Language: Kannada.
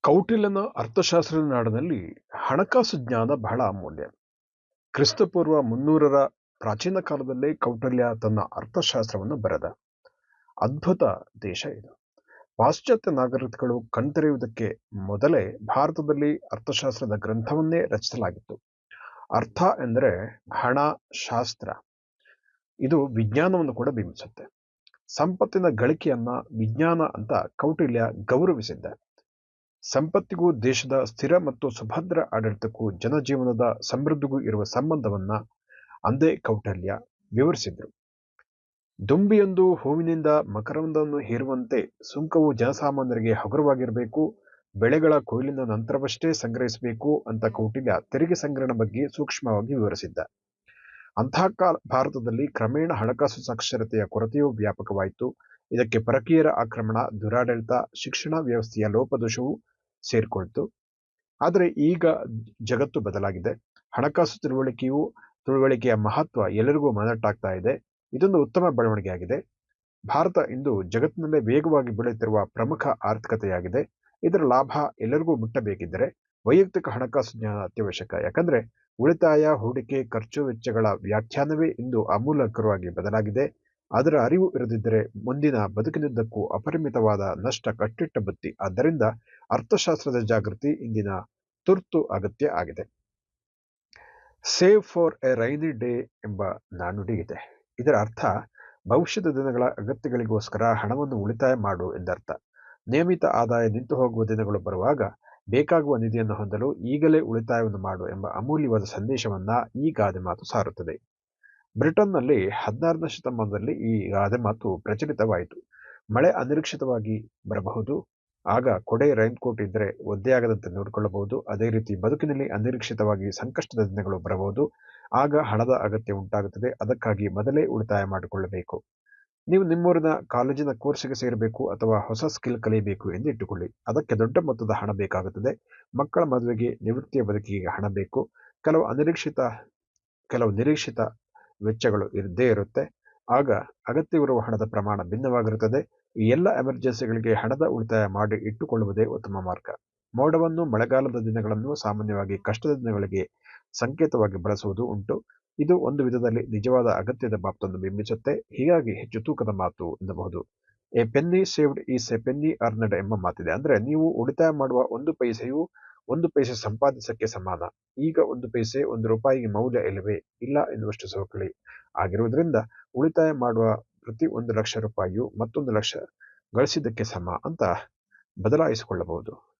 ಕೌಟಿಲ್ಯನ ಅರ್ಥಶಾಸ್ತ್ರದ ನಾಡಿನಲ್ಲಿ ಹಣಕಾಸು ಜ್ಞಾನ ಬಹಳ ಅಮೂಲ್ಯ. ಕ್ರಿಸ್ತಪೂರ್ವ 300ರ ಪ್ರಾಚೀನ ಕಾಲದಲ್ಲೇ ಕೌಟಿಲ್ಯ ತನ್ನ ಅರ್ಥಶಾಸ್ತ್ರವನ್ನು ಬರೆದ ಅದ್ಭುತ ದೇಶ ಇದು. ಪಾಶ್ಚಾತ್ಯ ನಾಗರಿಕಗಳು ಕಣ್ತೆರೆಯುವುದಕ್ಕೆ ಮೊದಲೇ ಭಾರತದಲ್ಲಿ ಅರ್ಥಶಾಸ್ತ್ರದ ಗ್ರಂಥವನ್ನೇ ರಚಿಸಲಾಗಿತ್ತು. ಅರ್ಥ ಎಂದರೆ ಹಣ, ಶಾಸ್ತ್ರ. ಇದು ವಿಜ್ಞಾನವನ್ನು ಕೂಡ ಬಿಂಬಿಸುತ್ತೆ. ಸಂಪತ್ತಿನ ಗಳಿಕೆಯನ್ನ ವಿಜ್ಞಾನ ಅಂತ ಕೌಟಿಲ್ಯ ಗೌರವಿಸಿದ್ದ. ಸಂಪತ್ತಿಗೂ ದೇಶದ ಸ್ಥಿರ ಮತ್ತು ಸುಭದ್ರ ಆಡಳಿತಕ್ಕೂ ಜನಜೀವನದ ಸಮೃದ್ಧಿಗೂ ಇರುವ ಸಂಬಂಧವನ್ನ ಅಂದೇ ಕೌಟಿಲ್ಯ ವಿವರಿಸಿದ್ರು. ದುಂಬಿಯೊಂದು ಹೂವಿನಿಂದ ಮಕರಂದವನ್ನು ಹೀರುವಂತೆ ಸುಂಕವು ಜನಸಾಮಾನ್ಯರಿಗೆ ಹಗುರವಾಗಿರಬೇಕು, ಬೆಳೆಗಳ ಕೊಯ್ಲಿನ ನಂತರವಷ್ಟೇ ಸಂಗ್ರಹಿಸಬೇಕು ಅಂತ ಕೌಟಿಲ್ಯ ತೆರಿಗೆ ಸಂಗ್ರಹಣ ಬಗ್ಗೆ ಸೂಕ್ಷ್ಮವಾಗಿ ವಿವರಿಸಿದ್ದ. ಅಂತಹ ಭಾರತದಲ್ಲಿ ಕ್ರಮೇಣ ಹಣಕಾಸು ಸಾಕ್ಷರತೆಯ ಕೊರತೆಯೂ ವ್ಯಾಪಕವಾಯಿತು. ಇದಕ್ಕೆ ಪರಕೀಯರ ಆಕ್ರಮಣ, ದುರಾಡಳಿತ, ಶಿಕ್ಷಣ ವ್ಯವಸ್ಥೆಯ ಲೋಪದೋಷವೂ ಸೇರಿಕೊಳ್ತು. ಆದರೆ ಈಗ ಜಗತ್ತು ಬದಲಾಗಿದೆ. ಹಣಕಾಸು ತಿಳುವಳಿಕೆಯ ಮಹತ್ವ ಎಲ್ಲರಿಗೂ ಮನದಟ್ಟಾಗ್ತಾ ಇದೆ. ಇದೊಂದು ಉತ್ತಮ ಬೆಳವಣಿಗೆಯಾಗಿದೆ. ಭಾರತ ಇಂದು ಜಗತ್ತಿನಲ್ಲೇ ವೇಗವಾಗಿ ಬೆಳೆಯುತ್ತಿರುವ ಪ್ರಮುಖ ಆರ್ಥಿಕತೆಯಾಗಿದೆ. ಇದರ ಲಾಭ ಎಲ್ಲರಿಗೂ ಮುಟ್ಟಬೇಕಿದ್ದರೆ ವೈಯಕ್ತಿಕ ಹಣಕಾಸು ಜ್ಞಾನ ಅತ್ಯವಶ್ಯಕ. ಯಾಕಂದ್ರೆ ಉಳಿತಾಯ, ಹೂಡಿಕೆ, ಖರ್ಚು ವೆಚ್ಚಗಳ ವ್ಯಾಖ್ಯಾನವೇ ಇಂದು ಆಮೂಲಾಗ್ರವಾಗಿ ಬದಲಾಗಿದೆ. ಅದರ ಅರಿವು ಇರದಿದ್ದರೆ ಮುಂದಿನ ಬದುಕಿನುದ್ದಕ್ಕೂ ಅಪರಿಮಿತವಾದ ನಷ್ಟ ಕಟ್ಟಿಟ್ಟ ಬುತ್ತಿ. ಆದ್ದರಿಂದ ಅರ್ಥಶಾಸ್ತ್ರದ ಜಾಗೃತಿ ಇಂದಿನ ತುರ್ತು ಅಗತ್ಯ ಆಗಿದೆ. Save for A rainy day ಎಂಬ ನಾಣ್ಣುಡಿ ಇದೆ. ಇದರ ಅರ್ಥ ಭವಿಷ್ಯದ ದಿನಗಳ ಅಗತ್ಯಗಳಿಗೋಸ್ಕರ ಹಣವನ್ನು ಉಳಿತಾಯ ಮಾಡು ಎಂದರ್ಥ. ನಿಯಮಿತ ಆದಾಯ ನಿಂತು ಹೋಗುವ ದಿನಗಳು ಬರುವಾಗ ಬೇಕಾಗುವ ನಿಧಿಯನ್ನು ಹೊಂದಲು ಈಗಲೇ ಉಳಿತಾಯವನ್ನು ಮಾಡು ಎಂಬ ಅಮೂಲ್ಯವಾದ ಸಂದೇಶವನ್ನ ಈ ಗಾದೆ ಮಾತು ಸಾರುತ್ತದೆ. ಬ್ರಿಟನ್ನಲ್ಲಿ 16ನೇ ಶತಮಾನದಲ್ಲಿ ಈ ಗಾದೆ ಮಾತು ಪ್ರಚಲಿತವಾಯಿತು. ಮಳೆ ಅನಿರೀಕ್ಷಿತವಾಗಿ ಬರಬಹುದು, ಆಗ ಕೊಡೆ, ರೈನ್ಕೋಟ್ ಇದ್ರೆ ಒದ್ದೆಯಾಗದಂತೆ ನೋಡಿಕೊಳ್ಳಬಹುದು. ಅದೇ ರೀತಿ ಬದುಕಿನಲ್ಲಿ ಅನಿರೀಕ್ಷಿತವಾಗಿ ಸಂಕಷ್ಟದ ದಿನಗಳು ಬರಬಹುದು, ಆಗ ಹಣದ ಅಗತ್ಯ ಉಂಟಾಗುತ್ತದೆ. ಅದಕ್ಕಾಗಿ ಮೊದಲೇ ಉಳಿತಾಯ ಮಾಡಿಕೊಳ್ಳಬೇಕು. ನೀವು ನಿಮ್ಮೂರಿನ ಕಾಲೇಜಿನ ಕೋರ್ಸಿಗೆ ಸೇರಬೇಕು ಅಥವಾ ಹೊಸ ಸ್ಕಿಲ್ ಕಲಿಯಬೇಕು ಎಂದು ಇಟ್ಟುಕೊಳ್ಳಿ. ಅದಕ್ಕೆ ದೊಡ್ಡ ಮೊತ್ತದ ಹಣ ಬೇಕಾಗುತ್ತದೆ. ಮಕ್ಕಳ ಮದುವೆಗೆ, ನಿವೃತ್ತಿಯ ಬದುಕಿಗೆ ಹಣ ಬೇಕು. ಕೆಲವು ನಿರೀಕ್ಷಿತ ವೆಚ್ಚಗಳು ಇದ್ದೇ ಇರುತ್ತೆ. ಆಗ ಅಗತ್ಯವಿರುವ ಹಣದ ಪ್ರಮಾಣ ಭಿನ್ನವಾಗಿರುತ್ತದೆ. ಈ ಎಲ್ಲ ಎಮರ್ಜೆನ್ಸಿಗಳಿಗೆ ಹಣದ ಉಳಿತಾಯ ಮಾಡಿ ಇಟ್ಟುಕೊಳ್ಳುವುದೇ ಉತ್ತಮ ಮಾರ್ಗ. ಮೋಡವನ್ನು, ಮಳೆಗಾಲದ ದಿನಗಳನ್ನು ಸಾಮಾನ್ಯವಾಗಿ ಕಷ್ಟದ ದಿನಗಳಿಗೆ ಸಂಕೇತವಾಗಿ ಬಳಸುವುದು ಉಂಟು. ಇದು ಒಂದು ವಿಧದಲ್ಲಿ ನಿಜವಾದ ಅಗತ್ಯದ ಬಾಬ್ತನ್ನು ಬಿಂಬಿಸುತ್ತೆ. ಹೀಗಾಗಿ ಹೆಚ್ಚು ತೂಕದ ಮಾತು ಎನ್ನಬಹುದು. A penny saved is a penny earned ಎಂಬ ಮಾತಿದೆ. ಅಂದ್ರೆ ನೀವು ಉಳಿತಾಯ ಮಾಡುವ 1 ಪೈಸೆಯು 1 ಪೈಸೆ ಸಂಪಾದಿಸಕ್ಕೆ ಸಮಾನ. ಈಗ 1 ಪೈಸೆ 1 ರೂಪಾಯಿಗೆ ಮೌಲ್ಯ ಇಲ್ಲವೇ ಇಲ್ಲ ಎನ್ನುವಷ್ಟು ಸವಕಳಿ ಆಗಿರುವುದರಿಂದ ಉಳಿತಾಯ ಮಾಡುವ ಪ್ರತಿ 1 ಲಕ್ಷ ರೂಪಾಯಿಯು ಮತ್ತೊಂದು ಲಕ್ಷ ಗಳಿಸಿದ್ದಕ್ಕೆ ಸಮ ಅಂತ ಬದಲಾಯಿಸಿಕೊಳ್ಳಬಹುದು.